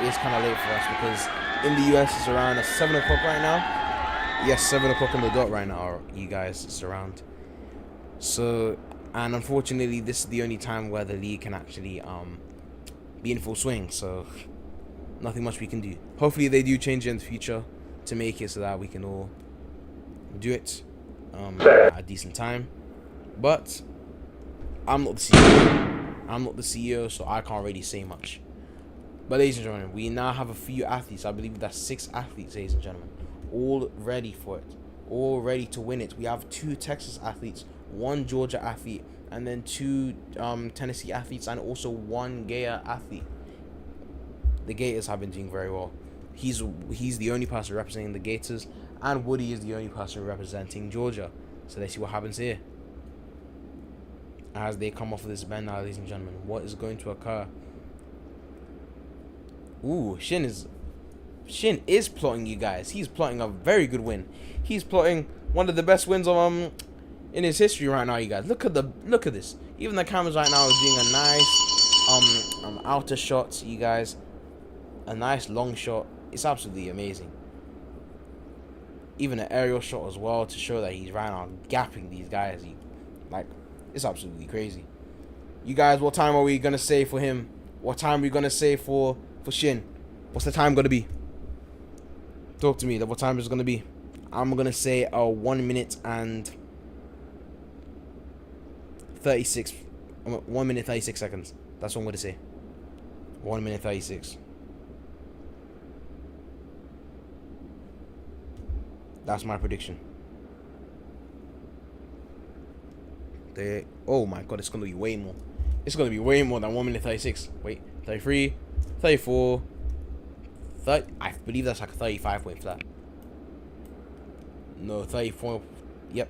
It's kind of late for us because in the US it's around 7 o'clock right now. Yes, 7 o'clock on the dot right now, you guys. It's around. So, and unfortunately, this is the only time where the league can actually be in full swing. So, nothing much we can do. Hopefully, they do change it in the future to make it so that we can all do it at a decent time. But I'm not the CEO. I'm not the CEO, so I can't really say much. But ladies and gentlemen, we now have a few athletes. I believe that's 6 athletes, ladies and gentlemen, all ready for it, all ready to win it. We have 2 Texas athletes, 1 Georgia athlete, and then 2 Tennessee athletes, and also 1 Gator athlete. The Gators have been doing very well. He's the only person representing the Gators, and Woody is the only person representing Georgia. So let's see what happens here as they come off of this bend now, ladies and gentlemen. What is going to occur? Ooh, Shin is plotting, you guys. He's plotting a very good win. He's plotting one of the best wins of in his history right now, you guys. Look at this. Even the cameras right now are doing a nice outer shot, you guys. A nice long shot. It's absolutely amazing. Even an aerial shot as well to show that he's right now gapping these guys. It's absolutely crazy. You guys, what time are we gonna say for him? What time are we gonna say for Shin? What's the time gonna be? Talk to me. What time is it gonna be? I'm gonna say 1 minute and 36. 1 minute 36 seconds. That's what I'm gonna say. 1 minute 36. That's my prediction. Oh my god, it's gonna be way more. It's gonna be way more than 1 minute 36. Wait, 33, 34, 30. I believe that's like a 35 point flat. No, 34. Yep.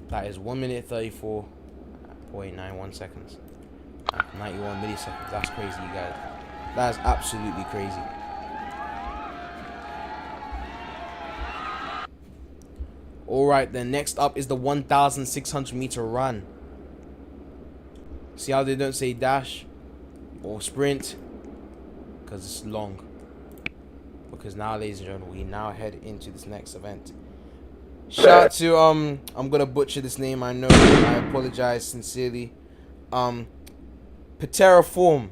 That is 1 minute 34.91 seconds. 91 milliseconds. That's crazy, you guys. That is absolutely crazy. Alright, then next up is the 1,600 meter run. See how they don't say dash or sprint? Because it's long. Because now, ladies and gentlemen, we now head into this next event. Shout out to I'm gonna butcher this name, I know. I apologize sincerely. Pteroform.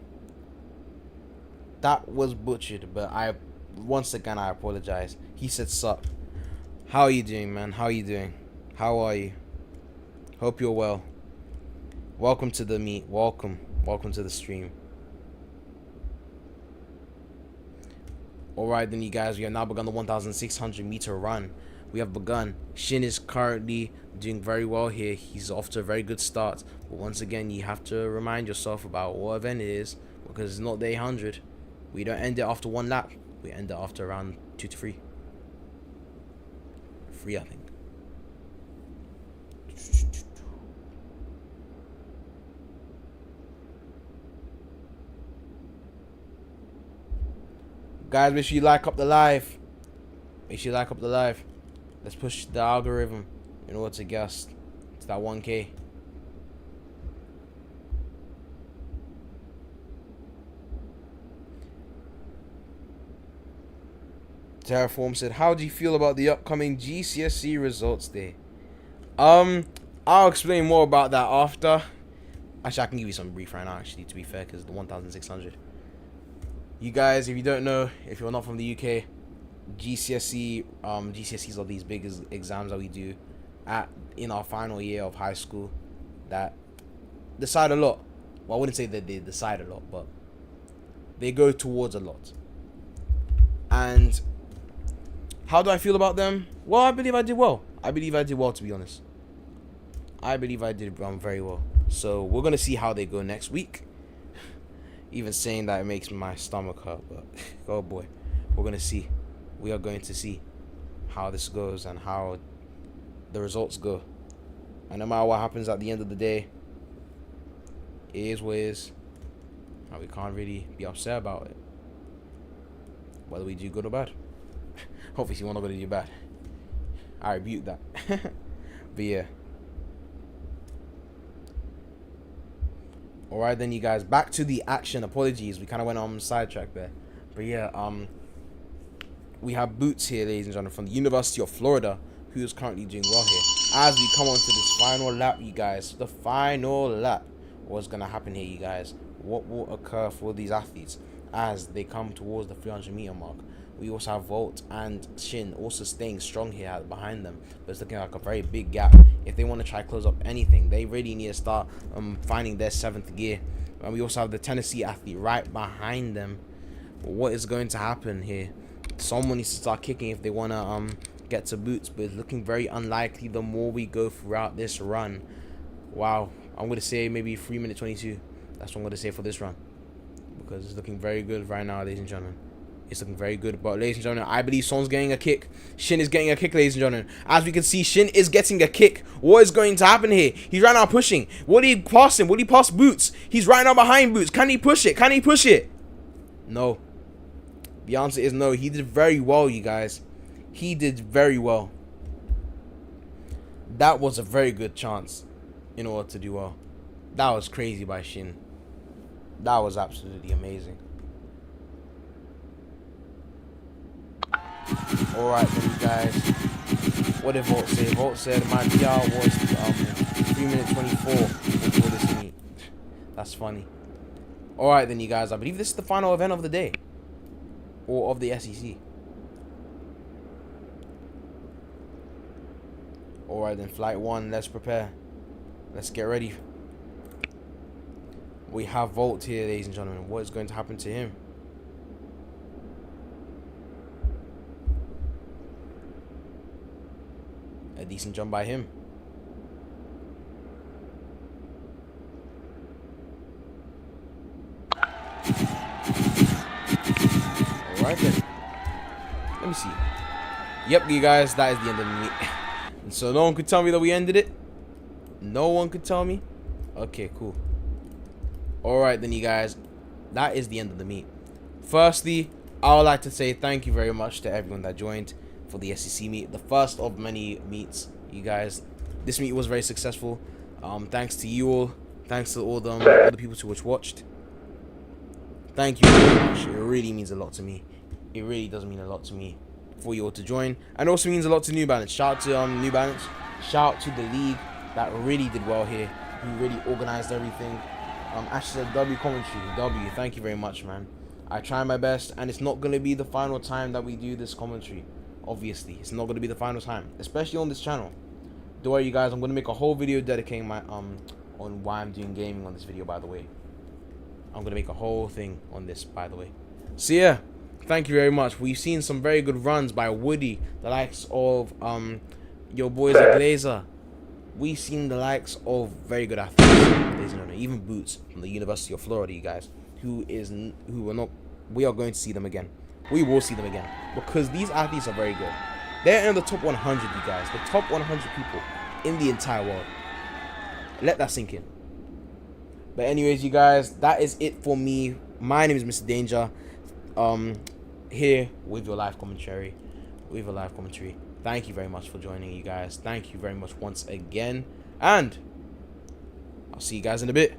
That was butchered, but once again I apologize. He said sup. How are you doing, man? How are you doing? How are you? Hope you're well. Welcome to the meet. Welcome to the stream. Alright then, you guys, we have now begun the 1,600 meter run. We have begun. Shin is currently doing very well here. He's off to a very good start. But once again, you have to remind yourself about what event it is, because it's not day 100. We don't end it after 1 lap. We end it after around 2 to 3. 3, I think. Guys, make sure you like up the live. Make sure you like up the live. Let's push the algorithm in order to get us to that 1K. Terraform said, how do you feel about the upcoming GCSE results day? I'll explain more about that after. Actually, I can give you some brief right now, actually, to be fair, because the 1,600. You guys, if you don't know, if you're not from the UK, GCSEs are these big exams that we do in our final year of high school that decide a lot. Well, I wouldn't say that they decide a lot, but they go towards a lot. And how do I feel about them? Well, I believe I did well. I believe I did well, to be honest. I believe I did very well. So we're gonna see how they go next week. Even saying that, it makes my stomach hurt, but oh boy, we're gonna see. We are going to see how this goes and how the results go. And no matter what happens at the end of the day, it is what it is. And we can't really be upset about it, whether we do good or bad. Obviously, we're not going to do bad. I rebuke that. But yeah. Alright then, you guys. Back to the action. Apologies. We kind of went on sidetrack there. But yeah, we have Boots here, ladies and gentlemen, from the University of Florida, who is currently doing well here. As we come on to this final lap, you guys. The final lap. What's going to happen here, you guys? What will occur for these athletes as they come towards the 300-meter mark? We also have Volt and Shin also staying strong here behind them, but it's looking like a very big gap. If they want to try close up anything, they really need to start finding their 7th gear. And we also have the Tennessee athlete right behind them. But what is going to happen here? Someone needs to start kicking if they want to get to Boots, but it's looking very unlikely the more we go throughout this run. Wow, I'm going to say maybe 3 minute 22. That's what I'm going to say for this run, because it's looking very good right now, ladies and gentlemen. It's looking very good. But ladies and gentlemen, I believe Son's getting a kick. Shin is getting a kick, ladies and gentlemen. As we can see, Shin is getting a kick. What is going to happen here? He's right now pushing. Will he pass him? Will he pass Boots? He's right now behind Boots. Can he push it? Can he push it? No. The answer is no. He did very well, you guys. He did very well. That was a very good chance in order to do well. That was crazy by Shin. That was absolutely amazing. Alright then, you guys. What did Volt say? Volt said my PR was 3 minutes 24 before this meet. That's funny. Alright then, you guys. I believe this is the final event of the day. Or of the SEC. Alright then, flight 1. Let's prepare. Let's get ready. We have Volt here, ladies and gentlemen. What is going to happen to him? A decent jump by him. Alright then. Let me see. Yep, you guys, that is the end of the meet. And so no one could tell me that we ended it. No one could tell me. Okay, cool. Alright then, you guys. That is the end of the meet. Firstly, I would like to say thank you very much to everyone that joined for the SEC meet, the first of many meets, you guys. This meet was very successful. Thanks to you all. Thanks to all the people which watched. Thank you very much. It really means a lot to me. It really does mean a lot to me for you all to join, and also means a lot to New Balance. Shout out to New Balance. Shout out to the league that really did well here, who really organized everything. Actually, W commentary. W, thank you very much, man. I try my best, and it's not gonna be the final time that we do this commentary. Obviously, it's not going to be the final time, especially on this channel. Don't worry, you guys. I'm going to make a whole video dedicating my on why I'm doing gaming on this video. By the way, I'm going to make a whole thing on this. By the way, so yeah, thank you very much. We've seen some very good runs by Woody, the likes of your boys at Glazer. We've seen the likes of very good athletes, even Boots from the University of Florida. You guys, who are not. We are going to see them again. We will see them again, because these athletes are very good. They're in the top 100, you guys. The top 100 people in the entire world. Let that sink in. But anyways, you guys, that is it for me. My name is Mr. Danger. here with your live commentary. Thank you very much for joining, you guys. Thank you very much once again, and I'll see you guys in a bit.